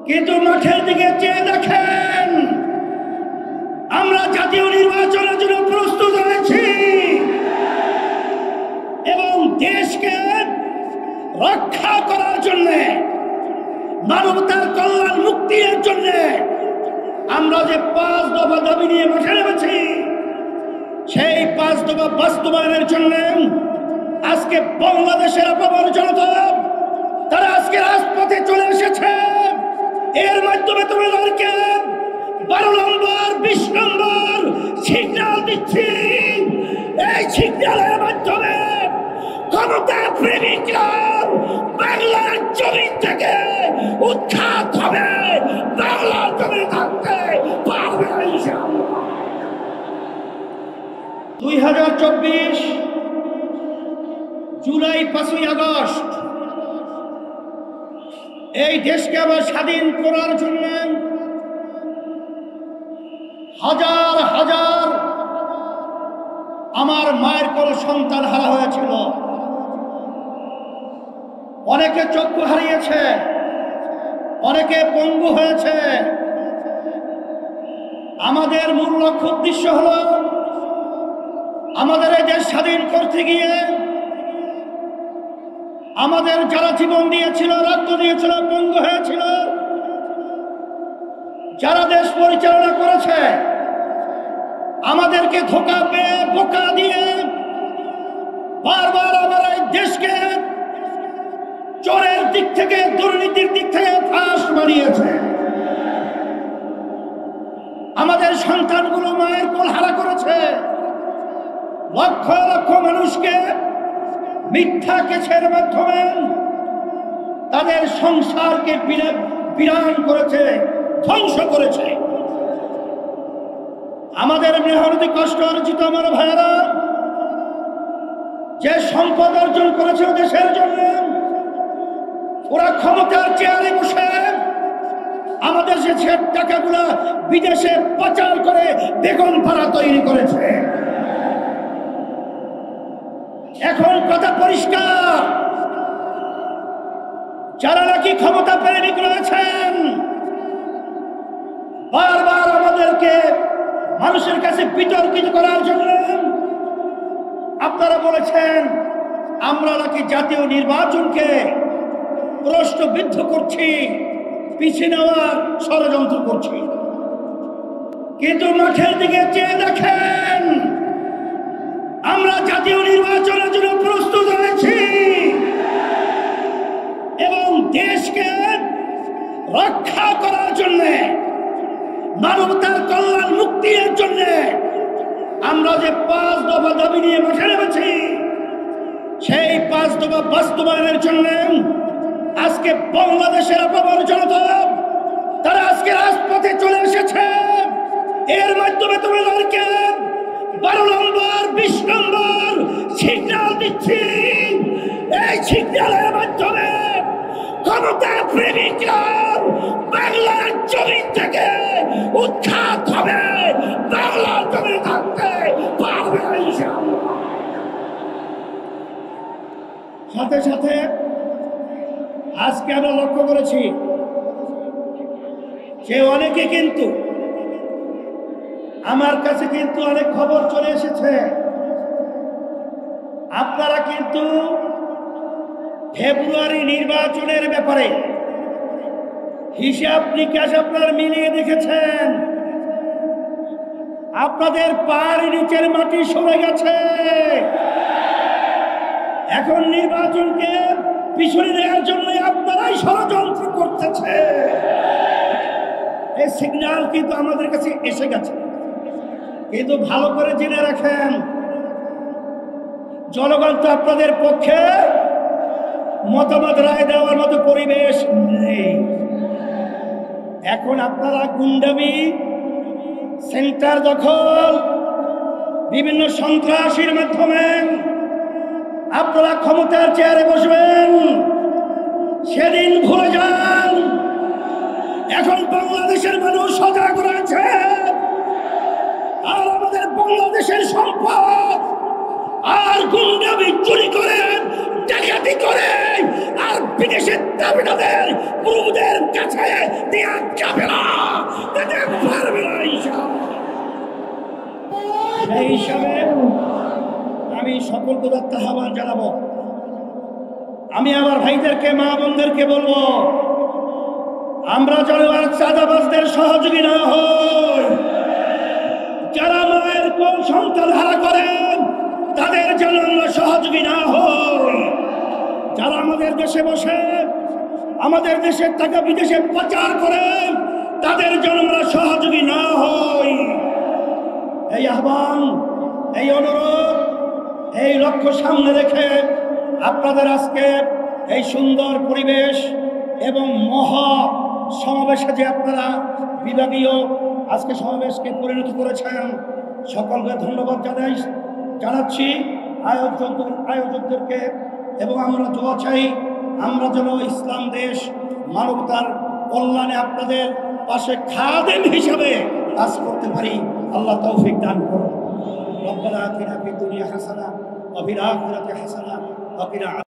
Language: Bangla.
কিন্তু মাঠের দিকে চেয়ে দেখেন, আমরা জাতীয় নির্বাচনের জন্য প্রস্তুত হয়েছি এবং দেশকে রক্ষা করার জন্য, মানবতার কল্যাণ মুক্তির জন্য আমরা যে 5 দফা দাবি নিয়ে মাঠে নেমেছি, সেই 5 দফা বাস্তবায়নের জন্য আজকে বাংলাদেশের আপামর জনতা তারা আজকে রাজপথে চলে এসেছে। এর মাধ্যমে তোমাদেরকে 12 নম্বর 20 নম্বর সিগন্যাল দিচ্ছি। এই সিগন্যালের মাধ্যমে ক্ষমতা প্রেমিকরা বাংলার জমিন থেকে উৎখাত হবে, বাংলার জমিন থাকতে পারবে না ইনশাআল্লাহ। 2024 জুলাই 5ই আগস্ট এই দেশকে আবার স্বাধীন করার জন্য হাজার হাজার আমার মায়ের কোল সন্তান হারা হয়েছিল। অনেকে চক্ষু হারিয়েছে, অনেকে পঙ্গু হয়েছে। আমাদের মূল লক্ষ্য উদ্দেশ্য হলো আমাদের এই দেশ স্বাধীন করতে গিয়ে আমাদের যারা জীবন দিয়েছিল, রক্ত দিয়েছিল, পঙ্গু হয়েছিল, যারা দেশ পরিচালনা করেছে, আমাদেরকে ধোঁকা পেয়ে বোকা দিয়ে বারবার আমার এই দেশকে চোরের দিক থেকে, দুর্নীতির দিক থেকে ফাঁস বানিয়েছে। আমাদের সন্তানগুলো মায়ের কোল হারা করেছে। লক্ষ লক্ষ মানুষকে মিথ্যা কেসের মাধ্যমে তাদের সংসারকে বিরান করেছে, ধ্বংস করেছে। আমাদের মেহনতি কষ্ট অর্জিত আমার ভাইয়েরা যে সম্পদ অর্জন করেছে দেশের জন্য, ওরা ক্ষমতার চেয়ারে বসে আমাদের সে টাকাগুলা বিদেশে পাচার করে বেগম পাড়া তৈরি করেছে। এখন কথা পরিষ্কার, যারা নাকি ক্ষমতা প্রেমিক রয়েছেন, বারবার আমাদেরকে মানুষের কাছে বিতর্কিত করার জন্য আপনারা বলেছেন আমরা নাকি জাতীয় নির্বাচনকে প্রশ্নবিদ্ধ করছি, পিছিয়ে নেওয়ার ষড়যন্ত্র করছি। কিন্তু মাঠের দিকে চেয়ে দেখেন, আমরা জাতীয় নির্বাচনের জন্য প্রস্তুত হয়েছি এবং দেশকে রক্ষা করার জন্য, মানবতার কল্যাণ মুক্তির জন্য আমরা যে 5 দফা দাবি নিয়ে মাঠে নেমেছি, সেই 5 দফা বাস্তবায়নের জন্য আজকে বাংলাদেশের আপামর জনতা তারা আজকে রাজপথে চলে এসেছে। এর মাধ্যমে তোমাদেরকে 12 নম্বর 20 নম্বর সিগন্যাল দিচ্ছি। এই সিগন্যালের মাধ্যমে ক্ষমতা প্রেমিকরা বাংলার জমিন থেকে উৎখাত হবে, বাংলার জমিন থাকতে পারবে না ইনশাআল্লাহ। সাথে সাথে আজকে আমরা লক্ষ্য করেছি যে অনেকে কিন্তু আমার কাছে কিন্তু অনেক খবর চলে এসেছে, আপনারা কিন্তু ফেব্রুয়ারি নির্বাচনের ব্যাপারে হিসাব নিকাশ আপনারা মিলিয়ে দেখেছেন। আপনাদের পায়ের নিচের মাটি সরে গেছে। এখন নির্বাচনকে পিছনে নেওয়ার জন্য আপনারাই ষড়যন্ত্র করতেছে। এই সিগন্যাল কিন্তু আমাদের কাছে এসে গেছে। কিন্তু ভালো করে জেনে রাখেন, জনগণ তো আপনাদের পক্ষে মতামত রায় দেওয়ার মতো পরিবেশ নেই। এখন আপনারা গুন্ডামি, সেন্টার দখল, বিভিন্ন সন্ত্রাসীর মাধ্যমে আপনারা ক্ষমতার চেয়ারে বসবেন, সেদিন ভুলে যান। এখন বাংলাদেশের মানুষ সজাগ রয়েছে, আর আমাদের বাংলাদেশের সম্পদ আর গুন্ডামি চুরি করে, ডাকাতি করে, আর বিদেশের দাবিদারদের প্রভুদের কাছে দিয়ে জানাবো। আমি আমার ভাইদেরকে, মা বোনদেরকে বলবো, আমরা যেন আর চাঁদাবাজদের সহযোগী না হই। যারা মায়ের কোন সন্তান হারা করেন তাদের যেন আমরা সহযোগী না হই। যারা আমাদের দেশে বসে আমাদের দেশের টাকা বিদেশে পাচার করেন তাদের যেন আমরা সহযোগী না হই। এই আহ্বান, এই অনুরোধ, এই লক্ষ্য সামনে রেখে আপনাদের আজকে এই সুন্দর পরিবেশ এবং মহা সমাবেশে যে আপনারা বিভাগীয় আজকে সমাবেশকে পরিণত করেছেন, সকলকে ধন্যবাদ জানাচ্ছি আয়োজকদেরকে। এবং আমরা দোয়া চাই আমরা যেন ইসলাম দেশ মানবতার কল্যাণে আপনাদের পাশে খাদেম হিসাবে কাজ করতে পারি। আল্লাহ তৌফিক দান করুন। রব্বানা আতিনা ফিদ দুনিয়া হাসানাহ ওয়া ফিল আখিরাতি হাসানাহ ওয়া কিনা